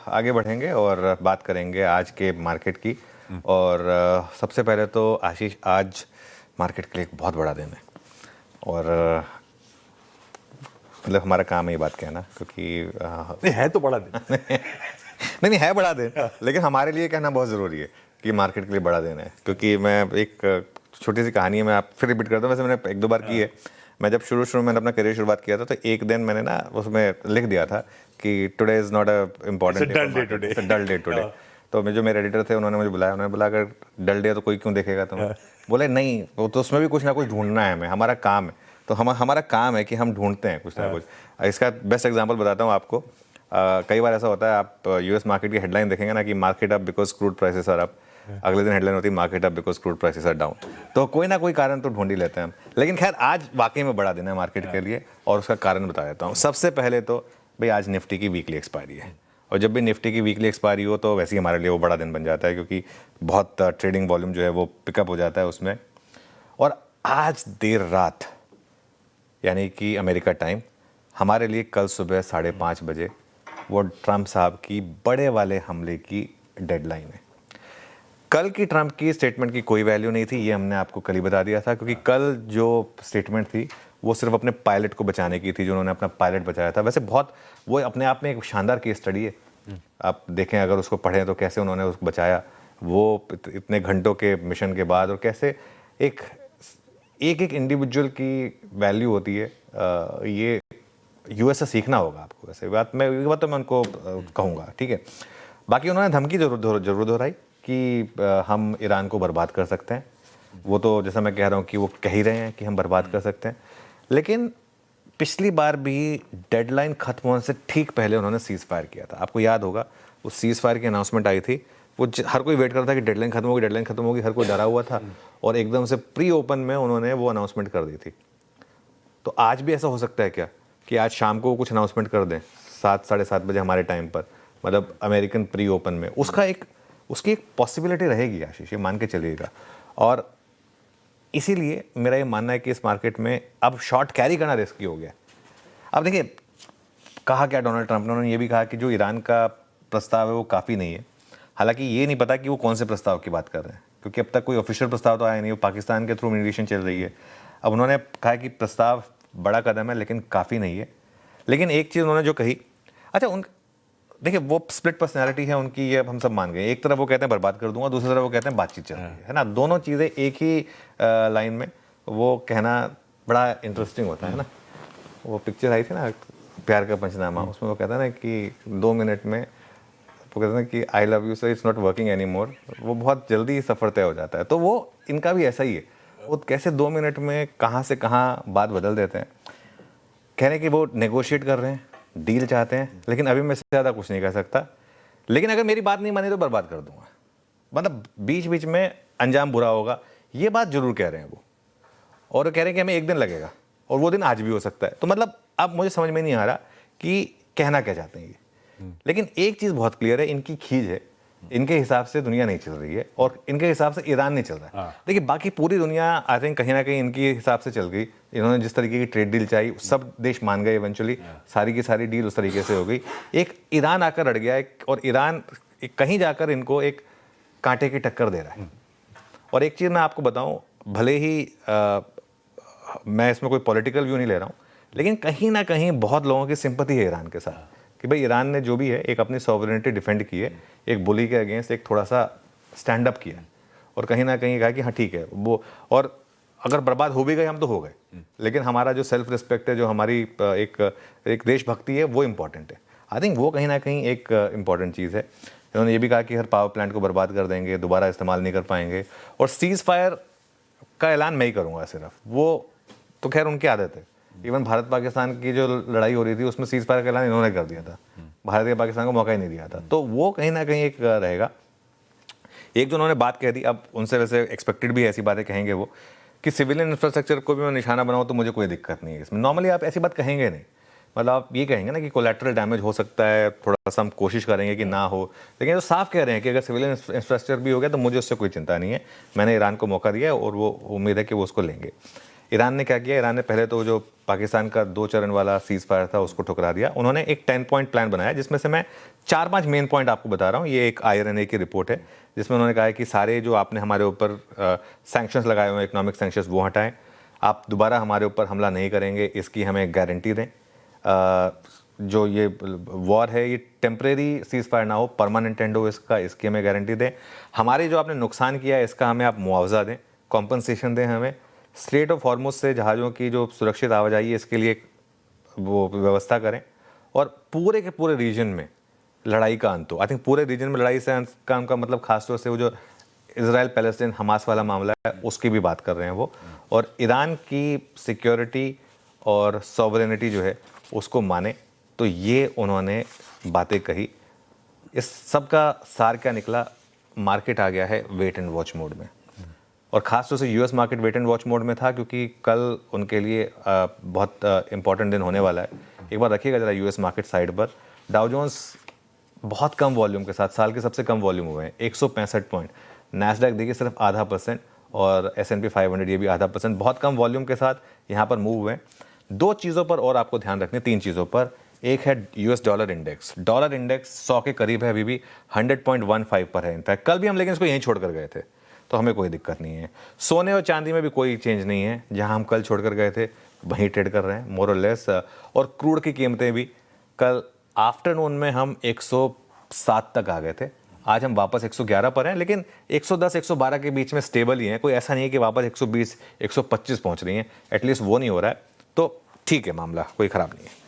आगे बढ़ेंगे और बात करेंगे आज के मार्केट की। और सबसे पहले तो आशीष, आज मार्केट के लिए एक बहुत बड़ा दिन है और मतलब हमारा काम है ये बात कहना, क्योंकि नहीं है तो बड़ा दिन। नहीं है बड़ा दिन, लेकिन हमारे लिए कहना बहुत ज़रूरी है कि मार्केट के लिए बड़ा दिन है। क्योंकि मैं एक छोटी सी कहानी है, मैं आप फिर रिपीट करता हूँ, वैसे मैंने एक दो बार की है। मैं जब शुरू में अपना करियर शुरुआत किया था तो एक दिन मैंने ना उसमें लिख दिया था कि today is not a important dull day today. तो जो मेरे एडिटर थे उन्होंने मुझे बुलाया, उन्होंने बोला अगर डल डे तो कोई क्यों देखेगा तुम्हें? बोले नहीं, वो तो उसमें भी कुछ ना कुछ ढूंढना है, हमें हमारा काम है। तो हमारा काम है कि हम ढूंढते हैं कुछ ना कुछ। इसका बेस्ट एग्जांपल बताता हूँ आपको। कई बार ऐसा होता है, आप यूएस मार्केट की हेडलाइन देखेंगे ना कि market up because crude prices are up, अगले दिन हेडलाइन होती है market up because crude prices are down. तो कोई ना कोई कारण तो ढूंढ ही लेते हैं हम। लेकिन खैर आज वाकई में बड़ा दिन है मार्केट के लिए और उसका कारण बता देता हूँ। सबसे पहले तो भाई आज निफ्टी की वीकली एक्सपायरी है, और जब भी निफ्टी की वीकली एक्सपायरी हो तो वैसे ही हमारे लिए वो बड़ा दिन बन जाता है, क्योंकि बहुत ट्रेडिंग वॉल्यूम जो है वो पिकअप हो जाता है उसमें। और आज देर रात यानी कि अमेरिका टाइम, हमारे लिए कल सुबह 5:30 बजे वो ट्रंप साहब की बड़े वाले हमले की डेडलाइन है। कल की ट्रंप की स्टेटमेंट की कोई वैल्यू नहीं थी, ये हमने आपको कल ही बता दिया था, क्योंकि कल जो स्टेटमेंट थी वो सिर्फ अपने पायलट को बचाने की थी, जो उन्होंने अपना पायलट बचाया था। वैसे बहुत वो अपने आप में एक शानदार केस स्टडी है, आप देखें अगर उसको पढ़ें तो कैसे उन्होंने उसको बचाया वो इतने घंटों के मिशन के बाद, और कैसे एक एक इंडिविजुअल की वैल्यू होती है। ये यूएस से सीखना होगा आपको। वैसे ये बात तो मैं उनको कहूँगा, ठीक है। बाकी उन्होंने धमकी जरूर दोहराई कि हम ईरान को बर्बाद कर सकते हैं। वो तो जैसा मैं कह रहा हूँ कि वो कह ही रहे हैं कि हम बर्बाद कर सकते हैं, लेकिन पिछली बार भी डेडलाइन खत्म होने से ठीक पहले उन्होंने सीज फायर किया था। आपको याद होगा उस सीज फायर की अनाउंसमेंट आई थी, वो हर कोई वेट कर रहा था कि डेडलाइन खत्म होगी, डेडलाइन खत्म होगी, हर कोई डरा हुआ था, और एकदम से प्री ओपन में उन्होंने वो अनाउंसमेंट कर दी थी। तो आज भी ऐसा हो सकता है क्या कि आज शाम को कुछ अनाउंसमेंट कर दें 7-7:30 बजे हमारे टाइम पर, मतलब अमेरिकन प्री ओपन में? उसकी एक पॉसिबिलिटी रहेगी आशीष, ये मान के चलिएगा। और इसीलिए मेरा ये मानना है कि इस मार्केट में अब शॉर्ट कैरी करना रिस्की हो गया। अब देखिए कहा क्या डोनाल्ड ट्रंप ने, उन्होंने ये भी कहा कि जो ईरान का प्रस्ताव है वो काफ़ी नहीं है। हालांकि ये नहीं पता कि वो कौन से प्रस्ताव की बात कर रहे हैं, क्योंकि अब तक कोई ऑफिशियल प्रस्ताव तो आया नहीं, वो पाकिस्तान के थ्रू मीडिएशन चल रही है। अब उन्होंने कहा कि प्रस्ताव बड़ा कदम है लेकिन काफ़ी नहीं है। लेकिन एक चीज़ उन्होंने जो कही, अच्छा देखिए वो स्प्लिट पर्सनैलिटी है उनकी, ये हम सब मान गए। एक तरफ वो कहते हैं बर्बाद कर दूंगा, दूसरी तरफ वो कहते हैं बातचीत चल रही है ना। दोनों चीज़ें एक ही लाइन में वो कहना बड़ा इंटरेस्टिंग होता है ना। वो पिक्चर आई थी ना प्यार का पंचनामा, उसमें वो कहता है ना कि 2 मिनट में वो कहते हैं कि I love you so it's not working any more. वो बहुत जल्दी सफ़र तय हो जाता है। तो वो इनका भी ऐसा ही है, वो कैसे 2 मिनट में कहाँ से कहाँ बात बदल देते हैं। कह रहे हैं कि वो नेगोशिएट कर रहे हैं, डील चाहते हैं, लेकिन अभी मैं इससे ज़्यादा कुछ नहीं कह सकता, लेकिन अगर मेरी बात नहीं मानी तो बर्बाद कर दूंगा। मतलब बीच बीच में अंजाम बुरा होगा, ये बात जरूर कह रहे हैं वो। और कह रहे हैं कि हमें एक दिन लगेगा, और वो दिन आज भी हो सकता है। तो मतलब अब मुझे समझ में नहीं आ रहा कि कहना क्या चाहते हैं ये। लेकिन एक चीज़ बहुत क्लियर है, इनकी खींच है। इनके हिसाब से दुनिया नहीं चल रही है, और इनके हिसाब से ईरान नहीं चल रहा है। देखिए बाकी पूरी दुनिया आई थिंक कहीं ना कहीं इनके हिसाब से चल गई। इन्होंने जिस तरीके की ट्रेड डील चाहिए सब देश मान गए, इवेंचुअली सारी की सारी डील उस तरीके से हो गई। एक ईरान आकर अड़ गया है, और ईरान कहीं जाकर इनको एक कांटे की टक्कर दे रहा है। और एक चीज़ मैं आपको बताऊं, भले ही मैं इसमें कोई पॉलिटिकल व्यू नहीं ले रहा हूँ, लेकिन कहीं ना कहीं बहुत लोगों की सिंपैथी है ईरान के साथ कि भाई ईरान ने जो भी है एक अपनी सॉवरेनिटी डिफेंड की है, एक बुली के अगेंस्ट एक थोड़ा सा स्टैंड अप किया, और कहीं ना कहीं कहा कि हाँ ठीक है वो, और अगर बर्बाद हो भी गए हम तो हो गए, लेकिन हमारा जो सेल्फ रिस्पेक्ट है, जो हमारी एक देशभक्ति है, वो इम्पॉर्टेंट है। आई थिंक वो कहीं ना कहीं एक इम्पॉर्टेंट चीज़ है। उन्होंने ये भी कहा कि हर पावर प्लांट को बर्बाद कर देंगे, दोबारा इस्तेमाल नहीं कर पाएंगे, और सीज़ फायर का ऐलान मैं ही करूँगा सिर्फ। वो तो खैर उनकी आदत है। इवन भारत पाकिस्तान की जो लड़ाई हो रही थी उसमें सीज फायर का ऐलान इन्होंने कर दिया था, भारत या पाकिस्तान को मौका ही नहीं दिया था। तो वो कहीं ना कहीं एक रहेगा। एक जो उन्होंने बात कह दी, अब उनसे वैसे एक्सपेक्टेड भी ऐसी बातें कहेंगे वो कि सिविलियन इंफ्रास्ट्रक्चर को भी मैं निशाना बनाऊँ तो मुझे कोई दिक्कत नहीं है इसमें। नॉर्मली आप ऐसी बात कहेंगे नहीं, मतलब आप ये कहेंगे ना कि कोलैटरल डैमेज हो सकता है, थोड़ा सा हम कोशिश करेंगे कि ना हो, लेकिन जो साफ कह रहे हैं कि अगर सिविलियन इंफ्रास्ट्रक्चर भी हो गया तो मुझे उससे कोई चिंता नहीं है, मैंने ईरान को मौका दिया है और वो उम्मीद है कि वो उसको लेंगे। ईरान ने क्या किया, ईरान ने पहले तो जो पाकिस्तान का 2 चरण वाला सीज फायर था उसको ठुकरा दिया। उन्होंने एक 10 पॉइंट प्लान बनाया जिसमें से मैं 4-5 मेन पॉइंट आपको बता रहा हूँ। ये एक IRNA की रिपोर्ट है जिसमें उन्होंने कहा है कि सारे जो आपने हमारे ऊपर सैंक्शंस लगाए हुए हैं, इकोनॉमिक सैंक्शंस, वो हटाएं, आप दोबारा हमारे ऊपर हमला नहीं करेंगे, इसकी हमें गारंटी दें। जो ये वॉर है ये टेम्परेरी सीज फायर ना हो, परमानेंट एंड हो इसका, इसकी हमें गारंटी दें। हमारे जो आपने नुकसान किया है इसका हमें आप मुआवजा दें, कॉम्पनसेशन दें हमें। स्ट्रेट ऑफ हॉर्मुज से जहाज़ों की जो सुरक्षित आवाजाही है इसके लिए वो व्यवस्था करें, और पूरे के पूरे रीजन में लड़ाई का अंत हो। आई थिंक पूरे रीजन में लड़ाई से अंत का उनका मतलब खासतौर से वो जो इजराइल पैलेस्टीन हमास वाला मामला है उसकी भी बात कर रहे हैं वो, और ईरान की सिक्योरिटी और सॉवरेनिटी जो है उसको माने। तो ये उन्होंने बातें कही। इस सब का सार क्या निकला, मार्केट आ गया है वेट एंड वॉच मोड में, और ख़ास तौर से US market wait and watch mode में था क्योंकि कल उनके लिए बहुत इंपॉर्टेंट दिन होने वाला है। एक बार रखिएगा ज़रा यूएस मार्केट साइड पर। डाउ जोन्स बहुत कम वॉल्यूम के साथ, साल के सबसे कम वॉल्यूम हुए हैं, 165 पॉइंट। नैस्डैक देखिए सिर्फ 0.5%, और S&P 500 ये भी 0.5%, बहुत कम वॉल्यूम के साथ यहाँ पर मूव हुए। 2 चीज़ों पर और आपको ध्यान रखने, 3 चीज़ों पर। एक है US dollar index. Dollar index 100 के करीब है, अभी भी 100.15 पर है इनफैक्ट। कल भी हम लेकिन इसको यहीं छोड़ कर गए थे, तो हमें कोई दिक्कत नहीं है। सोने और चांदी में भी कोई चेंज नहीं है, जहां हम कल छोड़कर गए थे वहीं ट्रेड कर रहे हैं मोर और लेस। और क्रूड की कीमतें भी कल आफ्टरनून में हम 107 तक आ गए थे, आज हम वापस 111 पर हैं, लेकिन 110-112 के बीच में स्टेबल ही हैं। कोई ऐसा नहीं है कि वापस 120-125 पहुंच रही हैं, एटलीस्ट वो नहीं हो रहा है। तो ठीक है, मामला कोई ख़राब नहीं है।